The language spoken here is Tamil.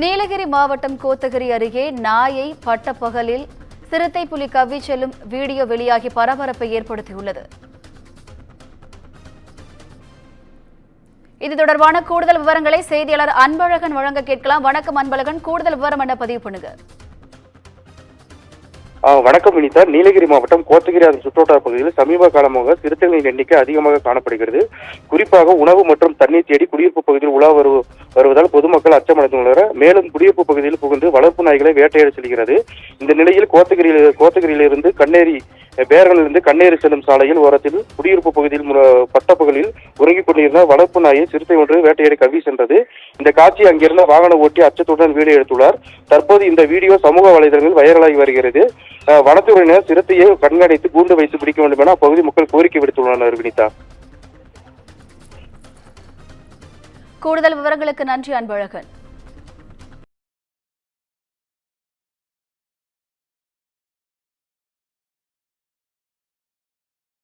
நீலகிரி மாவட்டம் கோத்தகிரி அருகே நாயை பட்டப்பகலில் சிறுத்தை புலி கவ்வி செல்லும் வீடியோ வெளியாகி பரபரப்பை ஏற்படுத்தியுள்ளது. இது தொடர்பான கூடுதல் விவரங்களை செய்தியாளர் அன்பழகன் வழங்க கேட்கலாம். வணக்கம் அன்பழகன், கூடுதல் விவரம் என்ன பதிவு பண்ணுங்க. வணக்கம் வினிதா. நீலகிரி மாவட்டம் கோத்தகிரி அதன் சுற்றுவட்டார பகுதியில் சமீப காலமாக சிறுத்தைகளின் எண்ணிக்கை அதிகமாக காணப்படுகிறது. குறிப்பாக உணவு மற்றும் தண்ணீர் தேடி குடியிருப்பு பகுதியில் உலா வருவதால் பொதுமக்கள் அச்சமடைந்துள்ளனர். மேலும் குடியிருப்பு பகுதியில் புகுந்து வளர்ப்பு நாய்களை வேட்டையாட செல்கிறது. இந்த நிலையில் கோத்தகிரியிலிருந்து கண்ணேரி செல்லும் சாலையில் ஓரத்தில் குடியிருப்பு பகுதியில் பட்டப்பகலில் உறங்கிக் கொண்டிருந்த வளர்ப்பு நாயை சிறுத்தை ஒன்று வேட்டையாடி கவ்வி சென்றது. இந்த காட்சி அங்கிருந்த வாகன ஓட்டி அச்சத்துடன் வீடியோ எடுத்துள்ளார். தற்போது இந்த வீடியோ சமூக வலைதளங்களில் வைரலாகி வருகிறது. வனத்துறையினர் சிறுத்தையை கண்காணித்து கூண்டு வைத்து பிடிக்க வேண்டும் என அப்பகுதி மக்கள் கோரிக்கை விடுத்துள்ளனர். வினிதா, கூடுதல் விவரங்களுக்கு நன்றி அன்பழகன்.